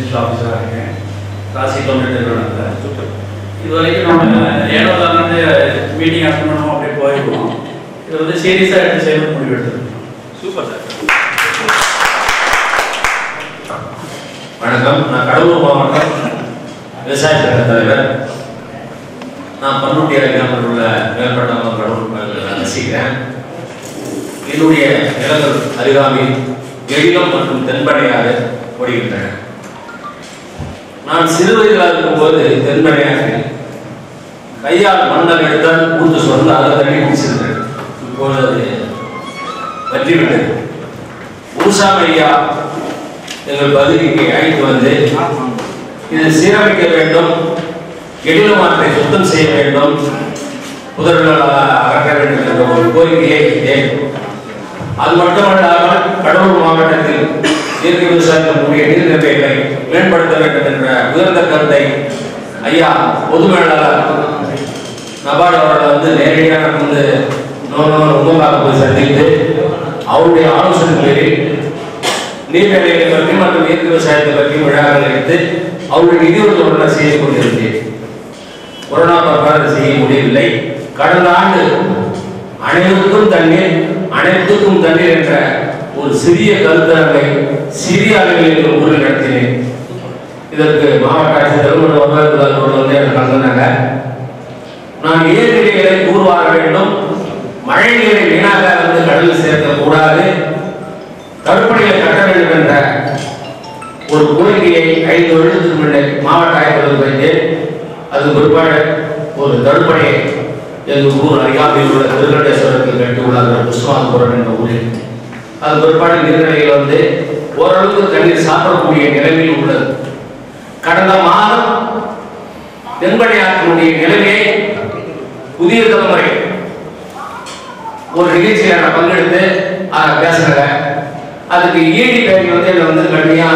Research ஆஃபீஸராக இருக்கேன். ராசி கவுண்டர் நிறுவனத்தில் இது வரைக்கும் நம்ம ஏனோதானே மீட்டிங் அட்டன் பண்ணுவோம், அப்படியே போயிடுவோம். இது வந்து சீரியஸாக எடுத்து செய்யணும் முடிவு எடுத்துருக்கோம். Super sir. வணக்கம், நான் கடலூர் மாவட்டம் விவசாய சங்க தலைவர். நான் பன்ருட்டி கிராமத்தில் உள்ள மேல்பட்டாம கடலூர் வசிக்கிறேன். என்னுடைய நிலங்கள் அருகாமையில் எழிலம் மற்றும் தென்படையாறு ஓடுகின்றன. நான் சிறு வயதில் இருக்கும்போது தென்படையாற்றில் கையால் மண்ணல் எடுத்தால் ஊத்து சொன்ன அதை தண்ணி குடிச்சிருந்தேன். இப்போது அது வற்றிவிட்டது. ஊசாமி ஐயா எங்கள் பகுதிக்கு அழைத்து வந்து இதை சீரமைக்க வேண்டும், எழிலம் ஆற்றை சுத்தம் செய்ய வேண்டும், புதர்கள் அகற்ற வேண்டும் என்ற ஒரு கோரிக்கையை வைத்தேன். அது மட்டுமல்லாமல் கடலூர் மாவட்டத்தில் இயற்கை விவசாயத்திற்குரிய நீர்நிலைகளை மேம்படுத்த வேண்டும் என்ற உயர்ந்த கருத்தை ஐயா பொது மேலாளர் நபார்டு அவர்களை வந்து நேரடியாக வந்து உங்களாக போய் சந்தித்து அவருடைய ஆலோசனை பேரில் நீர்நிலைகளை பற்றி மற்றும் இயற்கை விவசாயத்தை பற்றி விழாக்கள் எடுத்து அவருடைய நிதியுதவியுடன் செய்து கொண்டிருந்தேன். கொரோனா பிரகாரம் செய்ய முடியவில்லை. கடந்த ஆண்டு அனைவருக்கும் தண்ணீர் அனைத்துக்கும் தண்ணீர் என்ற ஒரு சிறிய கருத்தரங்கை சிறிய அளவில் ஊரில் நடத்தினேன். இதற்கு மாவட்ட ஆட்சியர் வந்து கலந்தாங்க. நான் நீர்நிலைகளை தூர்வார வேண்டும், மழை நீரை வீணாக வந்து கடலில் சேர்க்கக்கூடாது, தடுப்பணைகளை கட்ட வேண்டும் என்ற ஒரு கோரிக்கையை 5 வருடத்துக்கு முன்னே மாவட்ட ஆய்வாளர் வைத்தேன். அது பிற்பாடு ஒரு தடுப்பணையை எங்கள் ஊர் அருகாமையில் உள்ள திருக்கண்டேஸ்வரத்தில் கட்டியுள்ளார்கள் புஷ்பாபுரம் என்ற ஊரில். அது பிற்பாடு நீர்நிலைகள் வந்து ஓரளவுக்கு தண்ணீர் சாப்பிடக்கூடிய நிலைமையில் உள்ளது. கடந்த மாதம் தென்படையாற்றினுடைய நிலைமையை புதிய தலைமுறை ஒரு நிகழ்ச்சியில் நான் பங்கெடுத்து பேசுறாங்க. அதுக்கு ஈடி பேரி வந்து என்னை வந்து கடுமையா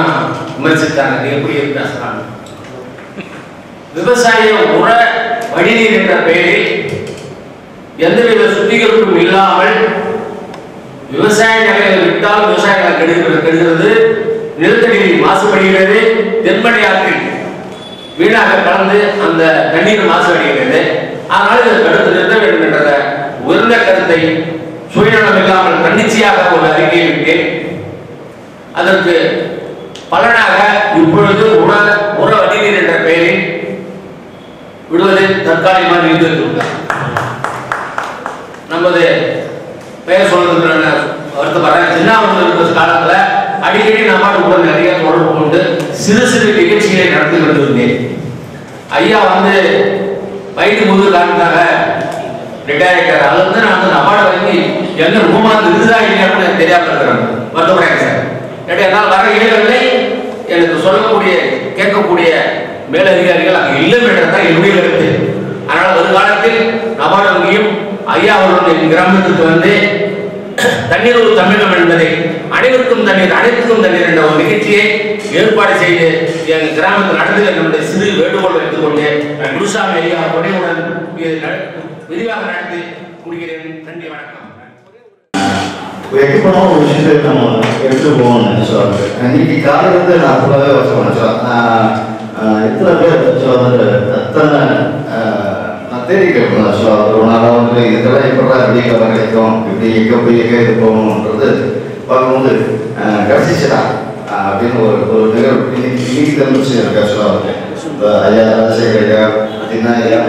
விமர்சித்தாங்க. எப்படி பேசுறாங்க, விவசாய உர வடிநீர் என்ற பெயரில் எந்தவித சுத்திகரிப்பும் இல்லாமல் விவசாய நிலைகளை விட்டால் விவசாயிகளை கெடுக்கிறது, நிலத்தடி மாசுபடுகிறது, தென்படையாற்றில் வீணாக கலந்து அந்த தண்ணீர் மாசுபடுகிறது. அதனால் இதை தடுத்து நிறுத்த வேண்டும் என்ற உயர்ந்த கருத்தை சுயநலம் இல்லாமல் தன்னிச்சையாக ஒரு அறிக்கையை விட்டேன். அதற்கு பலனாக இப்பொழுது உர வடிநீர் என்ற பெயரில் விடுவதை தற்காலிகமாக நிறுத்திவிட்டார். நமது பெயர் சொல்றதுக்கு வருத்தப்படுறேன். சின்னாமத்தில் இருக்கிற காலத்துல அடிக்கடி நம்ம நிறைய தொடர்பு கொண்டு சிறு சிறு நிகழ்ச்சிகளை நடத்தி கொண்டிருந்தேன். ஐயா வந்து வயது முழு காரணத்தாக ரிட்டையர் ஆகிட்டார். அது வந்து நான் வந்து நபார்டு வாங்கி என்ன ரூமா இருக்குதா இல்லையான்னு தெரியாம இருக்கிறேன். வருத்தப்படுறேன் சார். என்னால் வர இளைஞர்களை எனக்கு சொல்லக்கூடிய கேட்கக்கூடிய மேலதிகாரிகள் அங்கே இல்லை என்றதான் என்னுடைய கருத்து. அதனால் வருங்காலத்தில் நபார்டு வங்கியும் ஐயா அவர்களுடைய கிராமத்துக்கு வந்து தண்ணீர் ஒரு தமிழகம் என்பதை அனைவருக்கும் தண்ணீர் அனைத்துக்கும் தண்ணீர் என்ற ஒரு நிகழ்ச்சியை ஏற்பாடு செய்து எங்கள் கிராமத்தில் நடந்து என்னுடைய சிறு வேண்டுகோள் வைத்துக் கொண்டு குருசாமி ஐயா துணையுடன் விரிவாக நடத்தி முடிகிறேன். நன்றி, வணக்கம். வெக்கப்படும் ஒரு விஷயத்தை நம்ம எடுத்துட்டு போகணும்னு சொல்லுவாங்க. இன்னைக்கு காலையிலிருந்து நான் ஃபுல்லாகவே வச்சோம். எத்தனை பேர் வந்து அத்தனை நான் தேடி கேட்பேன். ஒரு நாளாக வந்து இதெல்லாம் எப்படா வெளியே வர கிடைக்கும், இப்படி எங்கே போய் எங்கே இது போகணுன்றது பார்க்கும்போது கடைசிச்சா அப்படின்னு ஒரு நிகழ்வு இன்னைக்கு தெரிஞ்சு இருக்கா சொல்லுவாங்க. ஐயா ராஜசேகர் ஐயா, தின்னா ஐயா,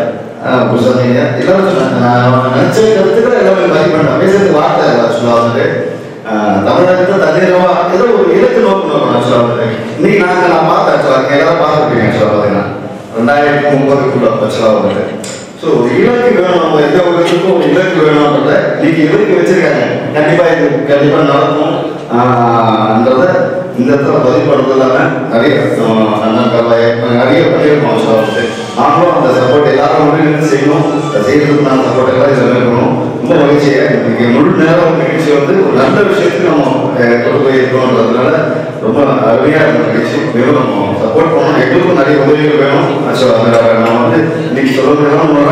புருஷன் ஐயா எல்லாரும் நினைச்ச கருத்துக்களை எல்லாமே மதிப்பேன். பேசுறதுக்கு வார்த்தை சொல்லுவாங்க. தமிழகத்தில் தண்ணீரவா ஏதோ ஒரு இலக்கு நோக்கணும் சொல்லுவாங்க. இன்னைக்கு நான் பார்த்தேன் சொல்லுவாங்க, எல்லாரும் பார்த்துருப்பீங்க சொல்லுவாங்கன்னா 2030 சொல்லுவாங்க. ஸோ இலக்கு வேணும், நம்ம எந்த ஒரு இதுக்கும் இலக்கு வேணும்ன்றத இன்னைக்கு இலக்கு வச்சிருக்காங்க. கண்டிப்பாக இது கண்டிப்பாக நடக்கும்ன்றத இந்த இடத்துல பதிவுபடுறது இல்லாமல் நிறைய நிறைய பண்ணியிருக்கோம் சொல்லுவாங்க. நாங்களும் அந்த சப்போர்ட் எல்லாரும் ஒன்றிணைந்து செய்யணும். செய்யறதுக்கு நாங்கள் சப்போர்ட் எல்லாம் இதில் இருக்கணும். ரொம்ப மகிழ்ச்சியாக இன்னைக்கு முழு நேரம் நிகழ்ச்சி வந்து ஒரு நல்ல விஷயத்துக்கு நம்ம கொண்டு போய் இருக்கணுன்றதுனால ரொம்ப அருமையாக இருந்த நிகழ்ச்சி. மேலும் நம்ம சப்போர்ட் பண்ணணும். எங்களுக்கும் நிறைய உதவிகள் வேணும். நம்ம வந்து இன்னைக்கு சொல்ல முடியாமல்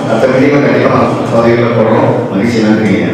அடுத்த மீட்டிங்கில் கண்டிப்பாக பதவிகளை போடுறோம். மகிழ்ச்சி, நன்றிங்க.